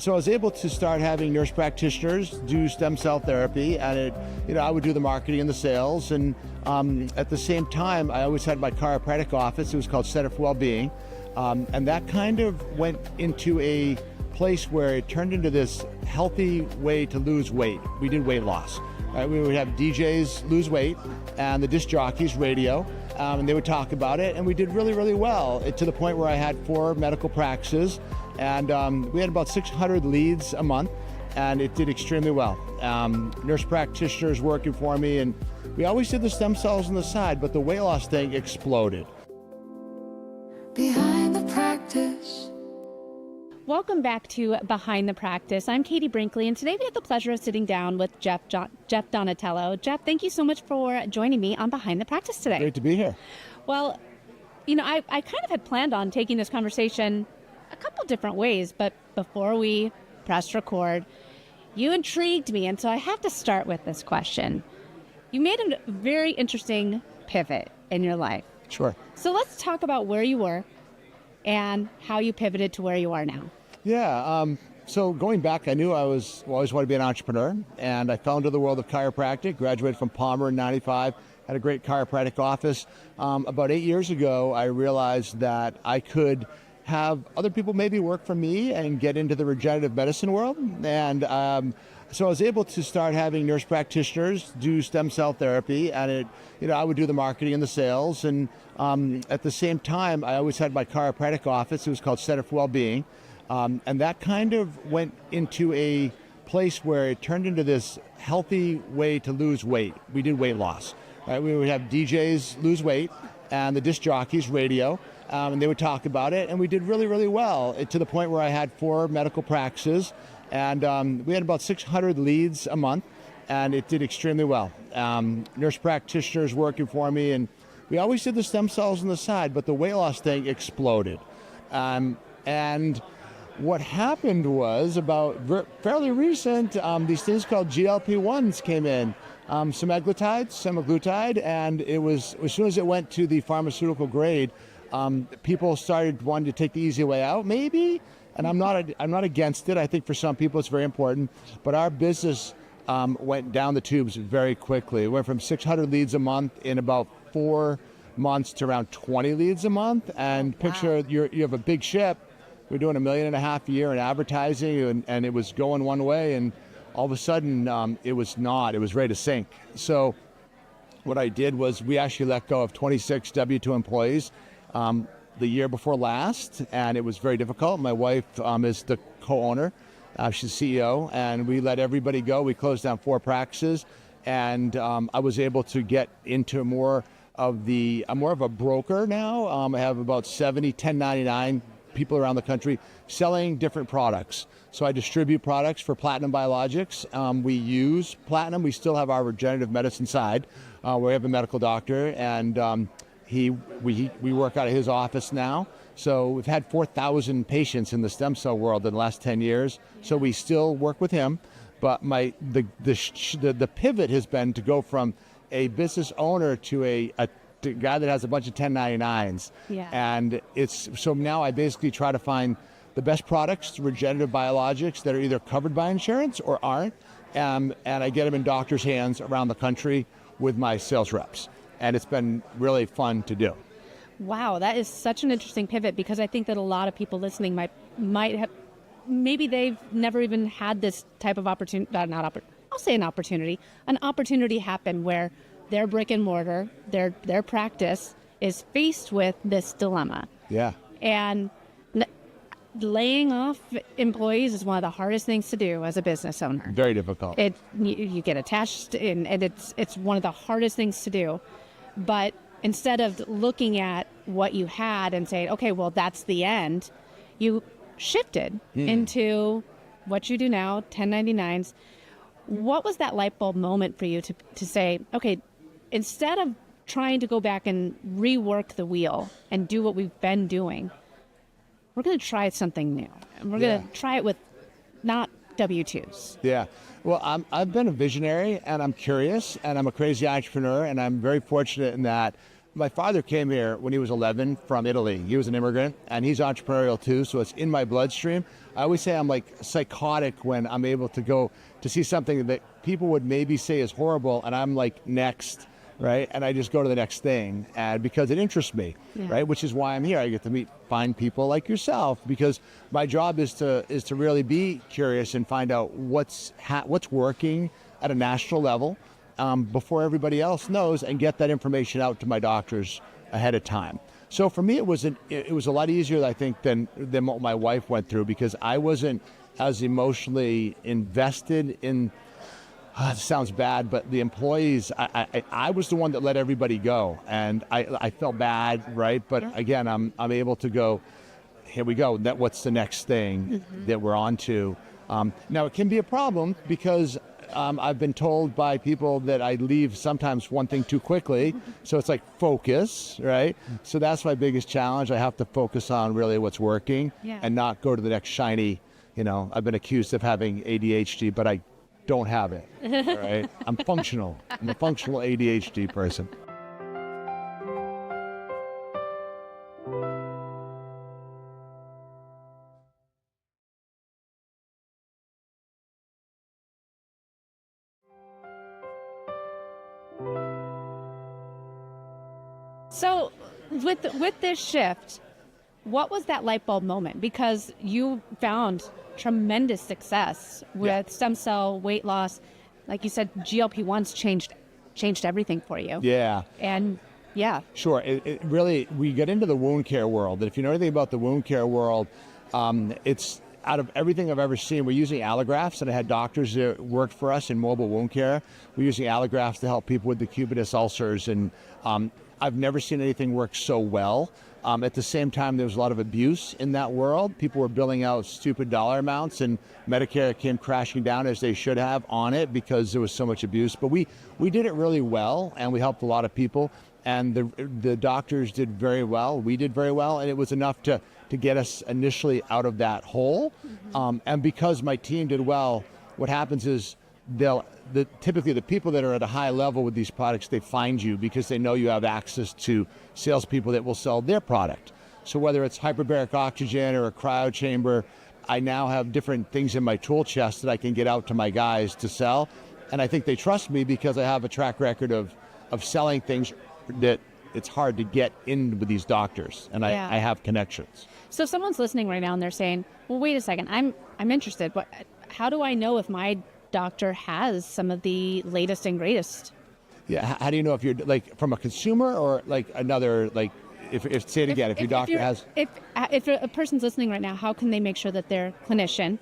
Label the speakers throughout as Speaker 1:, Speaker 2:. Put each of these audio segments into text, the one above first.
Speaker 1: So I was able to start having nurse practitioners do stem cell therapy, and I would do the marketing and the sales. And at the same time, I always had my chiropractic office. It was called Center for Wellbeing, and that kind of went into a place where it turned into this healthy way to lose weight. We did weight loss. Right? We would have DJs lose weight and the disc jockeys radio, and they would talk about it, and we did really, really well, to the point where I had 4 medical practices, and we had about 600 leads a month, and it did extremely well. Nurse practitioners working for me, and we always did the stem cells on the side, but the weight loss thing exploded.
Speaker 2: Behind the practice.
Speaker 3: Welcome back to Behind the Practice. I'm Katie Brinkley, and today we have the pleasure of sitting down with Jeff Donatello. Jeff, thank you so much for joining me on Behind the Practice today.
Speaker 1: Great to be here.
Speaker 3: Well, I kind of had planned on taking this conversation a couple different ways, but before we pressed record, you intrigued me, and so I have to start with this question. You made a very interesting pivot in your life.
Speaker 1: Sure.
Speaker 3: So let's talk about where you were and how you pivoted to where you are now.
Speaker 1: Yeah, so going back, I knew I always wanted to be an entrepreneur, and I fell into the world of chiropractic, graduated from Palmer in 95, had a great chiropractic office. About 8 years ago, I realized that I could have other people maybe work for me and get into the regenerative medicine world, and so I was able to start having nurse practitioners do stem cell therapy, and I would do the marketing and the sales. And at the same time, I always had my chiropractic office. It was called Center for Wellbeing, and that kind of went into a place where it turned into this healthy way to lose weight. We did weight loss. Right? We would have DJs lose weight and the disc jockeys radio, and they would talk about it, and we did really, really well, to the point where I had 4 medical practices. And we had about 600 leads a month, and it did extremely well. Nurse practitioners working for me, and we always did the stem cells on the side, but the weight loss thing exploded. And what happened was, about fairly recent, these things called GLP-1s came in, semaglutide, and it was, as soon as it went to the pharmaceutical grade, people started wanting to take the easy way out, maybe. And I'm not against it. I think for some people it's very important. But our business went down the tubes very quickly. It went from 600 leads a month in about 4 months to around 20 leads a month. And picture you have a big ship. We're doing $1.5 million a year in advertising, and it was going one way, and all of a sudden it was not. It was ready to sink. So what I did was we actually let go of 26 W-2 employees the year before last, and it was very difficult. My wife is the co-owner. She's CEO, and we let everybody go. We closed down 4 practices, and I was able to get into more of a broker now. I have about 70 1099 people around the country selling different products. So I distribute products for Platinum Biologics. We use Platinum. We still have our regenerative medicine side, where we have a medical doctor, and we work out of his office now. So we've had 4,000 patients in the stem cell world in the last 10 years. So we still work with him. But the pivot has been to go from a business owner to a guy that has a bunch of 1099s.
Speaker 3: Yeah.
Speaker 1: And so now I basically try to find the best products, regenerative biologics, that are either covered by insurance or aren't. And I get them in doctors' hands around the country with my sales reps. And it's been really fun to do.
Speaker 3: Wow, that is such an interesting pivot, because I think that a lot of people listening might have, maybe they've never even had this type of opportunity, I'll say an opportunity happen where their brick and mortar, their practice is faced with this dilemma.
Speaker 1: Yeah.
Speaker 3: And laying off employees is one of the hardest things to do as a business owner.
Speaker 1: Very difficult.
Speaker 3: You get attached, and it's one of the hardest things to do. But instead of looking at what you had and saying, okay, well, that's the end, you shifted into what you do now, 1099s. What was that light bulb moment for you to say, okay, instead of trying to go back and rework the wheel and do what we've been doing, we're going to try something new. And we're going to try it with not W-2s.
Speaker 1: Yeah. Well, I've been a visionary, and I'm curious, and I'm a crazy entrepreneur, and I'm very fortunate in that my father came here when he was 11 from Italy. He was an immigrant, and he's entrepreneurial too, so it's in my bloodstream. I always say I'm like psychotic when I'm able to go to see something that people would maybe say is horrible, and I'm like, next, right? And I just go to the next thing, and because it interests me, right? Which is why I'm here. I get to meet fine people like yourself, because my job is to really be curious and find out what's working at a national level, before everybody else knows, and get that information out to my doctors ahead of time. So for me, it was a lot easier, I think, than what my wife went through, because I wasn't as emotionally invested in. It sounds bad, but the employees, I was the one that let everybody go, and I felt bad, right? But again, I'm able to go, here we go. What's the next thing that we're on to? Now it can be a problem because I've been told by people that I leave sometimes one thing too quickly. So it's like focus, right? So that's my biggest challenge. I have to focus on really what's working and not go to the next shiny, I've been accused of having ADHD, but I don't have it, right? I'm functional. I'm a functional ADHD person.
Speaker 3: So with this shift, what was that light bulb moment? Because you found tremendous success with stem cell weight loss. Like you said, GLP-1s changed everything for you.
Speaker 1: Yeah.
Speaker 3: And
Speaker 1: Sure. It really, we get into the wound care world. And if you know anything about the wound care world, it's out of everything I've ever seen. We're using allografts, and I had doctors that worked for us in mobile wound care. We're using allografts to help people with decubitus ulcers, and I've never seen anything work so well. At the same time, there was a lot of abuse in that world. People were billing out stupid dollar amounts, and Medicare came crashing down, as they should have, on it because there was so much abuse. But we did it really well, and we helped a lot of people. And the doctors did very well. We did very well, and it was enough to get us initially out of that hole. And because my team did well, what happens is typically the people that are at a high level with these products, they find you because they know you have access to salespeople that will sell their product. So whether it's hyperbaric oxygen or a cryo chamber, I now have different things in my tool chest that I can get out to my guys to sell. And I think they trust me because I have a track record of selling things that it's hard to get in with these doctors, and I have connections.
Speaker 3: So if someone's listening right now and they're saying, well, wait a second, I'm interested, but how do I know if my doctor has some of the latest and greatest?
Speaker 1: Yeah, how do you know if you're like from a consumer or like another, like if say it again, if your doctor has...
Speaker 3: If a person's listening right now, how can they make sure that their clinician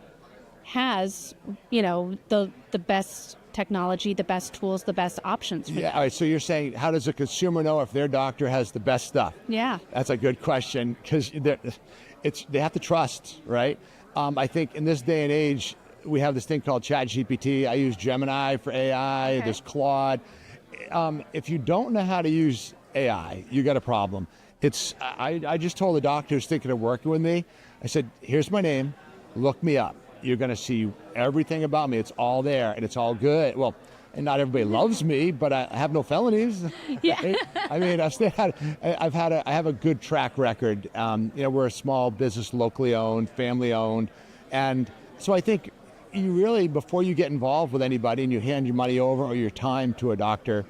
Speaker 3: has, the best technology, the best tools, the best options for them?
Speaker 1: All right, so you're saying, how does a consumer know if their doctor has the best stuff?
Speaker 3: Yeah.
Speaker 1: That's a good question, because they have to trust, right? I think in this day and age, we have this thing called ChatGPT. I use Gemini for AI. Okay. There's Claude. If you don't know how to use AI, you got a problem. I just told the doctors thinking of working with me, I said, here's my name, look me up. You're going to see everything about me. It's all there, and it's all good. Well, and not everybody loves me, but I have no felonies.
Speaker 3: Yeah.
Speaker 1: Right? I mean, I have a good track record. We're a small business, locally owned, family owned, and so I think you really, before you get involved with anybody and you hand your money over or your time to a doctor,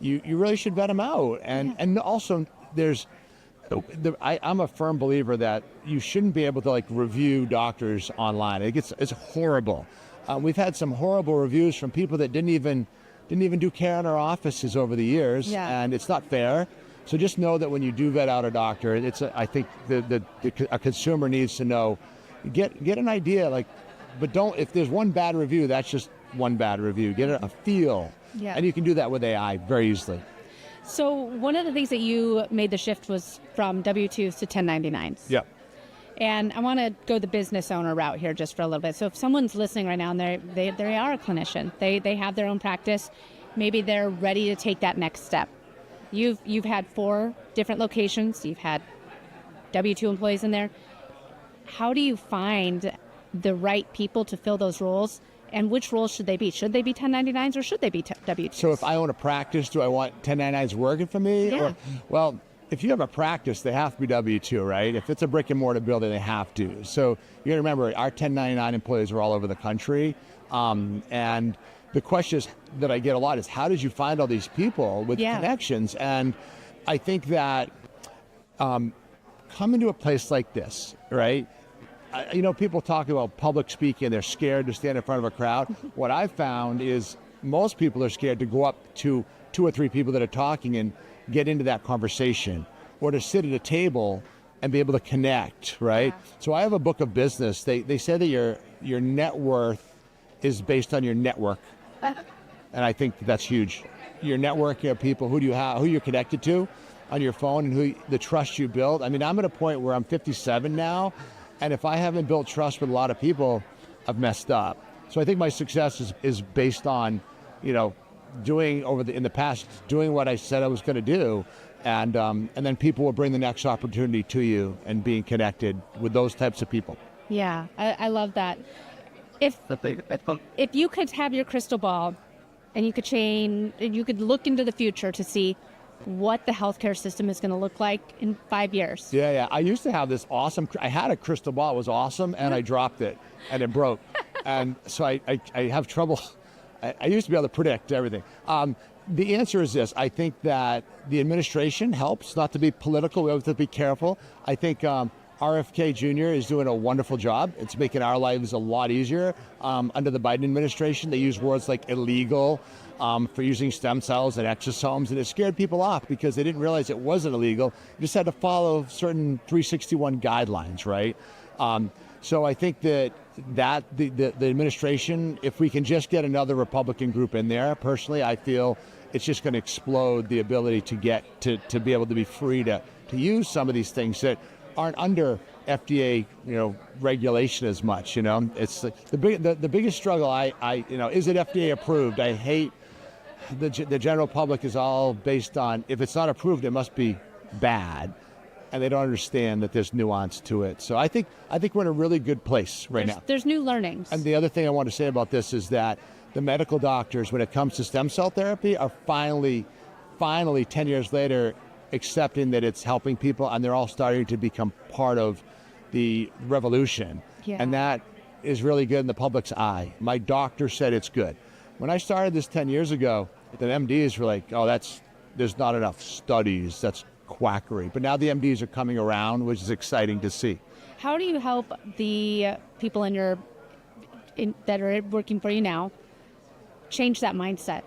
Speaker 1: you really should vet them out. And also, I'm a firm believer that you shouldn't be able to review doctors online. It's horrible. We've had some horrible reviews from people that didn't even do care in our offices over the years, and it's not fair. So just know that when you do vet out a doctor, I think a consumer needs to know, get an idea, but don't. If there's one bad review, that's just one bad review. Get a feel, and you can do that with AI very easily.
Speaker 3: So one of the things that you made the shift was from W-2s to 1099s.
Speaker 1: Yeah.
Speaker 3: And I want to go the business owner route here just for a little bit. So if someone's listening right now and they are a clinician, they have their own practice, maybe they're ready to take that next step. You've had 4 different locations. You've had W-2 employees in there. How do you find the right people to fill those roles? And which roles should they be? Should they be 1099s or should they be W-2s?
Speaker 1: So if I own a practice, do I want 1099s working for me?
Speaker 3: Yeah.
Speaker 1: Well, if you have a practice, they have to be W-2, right? If it's a brick-and-mortar building, they have to. So you got to remember, our 1099 employees are all over the country. And the question that I get a lot is, how did you find all these people with connections? And I think that coming to a place like this, right? People talk about public speaking. They're scared to stand in front of a crowd. What I've found is most people are scared to go up to 2 or 3 people that are talking and get into that conversation, or to sit at a table and be able to connect, right? Yeah. So I have a book of business. They say that your net worth is based on your network. And I think that's huge. Your network, your people, who you're connected to on your phone, and the trust you build. I mean, I'm at a point where I'm 57 now, and if I haven't built trust with a lot of people, I've messed up. So I think my success is based on, doing in the past what I said I was going to do, and then people will bring the next opportunity to you, and being connected with those types of people.
Speaker 3: Yeah, I love that. If you could have your crystal ball, and you could look into the future to see what the healthcare system is going to look like in 5 years.
Speaker 1: Yeah. I used to have this I had a crystal ball. It was awesome, and I dropped it, and it broke. And so I have trouble. I used to be able to predict everything. The answer is this. I think that the administration helps, not to be political. We have to be careful. I think RFK Jr. is doing a wonderful job. It's making our lives a lot easier. Under the Biden administration, they use words like illegal for using stem cells and exosomes, and it scared people off because they didn't realize it wasn't illegal. You just had to follow certain 361 guidelines, right? So I think that the administration, if we can just get another Republican group in there, personally, I feel it's just going to explode the ability to get to be able to be free to use some of these things that aren't under FDA, regulation as much. It's the biggest struggle. Is it FDA approved? I hate the general public is all based on, if it's not approved, it must be bad, and they don't understand that there's nuance to it. So I think we're in a really good place now.
Speaker 3: There's new learnings.
Speaker 1: And the other thing I want to say about this is that the medical doctors, when it comes to stem cell therapy, are finally 10 years later accepting that it's helping people, and they're all starting to become part of the revolution.
Speaker 3: Yeah.
Speaker 1: And that is really good in the public's eye. My doctor said it's good. When I started this 10 years ago, the MDs were like, there's not enough studies, that's quackery. But now the MDs are coming around, which is exciting to see.
Speaker 3: How do you help the people that are working for you now change that mindset?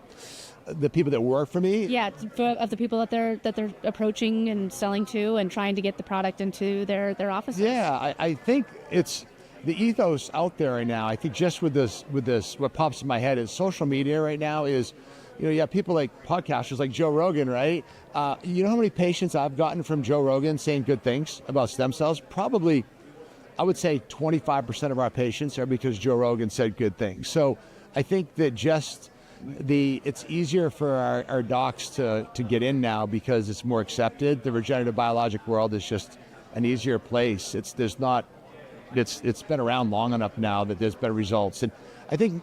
Speaker 1: The people that work for me?
Speaker 3: Yeah, of the people that they're approaching and selling to and trying to get the product into their offices.
Speaker 1: Yeah, I think it's the ethos out there right now. I think just with this, what pops in my head is social media right now is, you have people like podcasters like Joe Rogan, right? You know how many patients I've gotten from Joe Rogan saying good things about stem cells? Probably, I would say 25% of our patients are because Joe Rogan said good things. So I think that just it's easier for our docs to get in now because it's more accepted. The regenerative biologic world is just an easier place. It's been around long enough now that there's been results. And I think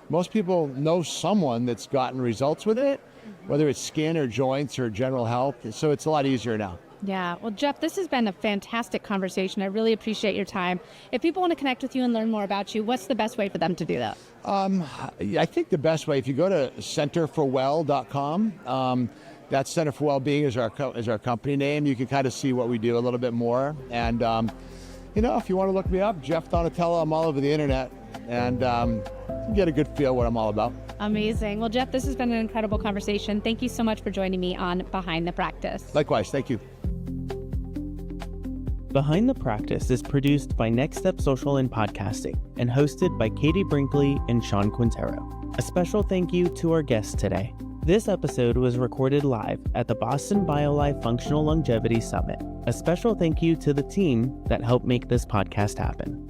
Speaker 1: most people know someone that's gotten results with it, whether it's skin or joints or general health. So it's a lot easier now.
Speaker 3: Yeah. Well, Jeff, this has been a fantastic conversation. I really appreciate your time. If people want to connect with you and learn more about you, what's the best way for them to do that?
Speaker 1: I think the best way, if you go to centerforwell.com, that's Center for Wellbeing is our company name. You can kind of see what we do a little bit more. And, if you want to look me up, Jeff Donatello, I'm all over the internet. And get a good feel what I'm all about.
Speaker 3: Amazing. Well, Jeff, this has been an incredible conversation. Thank you so much for joining me on Behind the Practice.
Speaker 1: Likewise. Thank you.
Speaker 2: Behind the Practice is produced by Next Step Social and Podcasting and hosted by Katie Brinkley and Sean Quintero. A special thank you to our guests today. This episode was recorded live at the Boston BioLife Functional Longevity Summit. A special thank you to the team that helped make this podcast happen.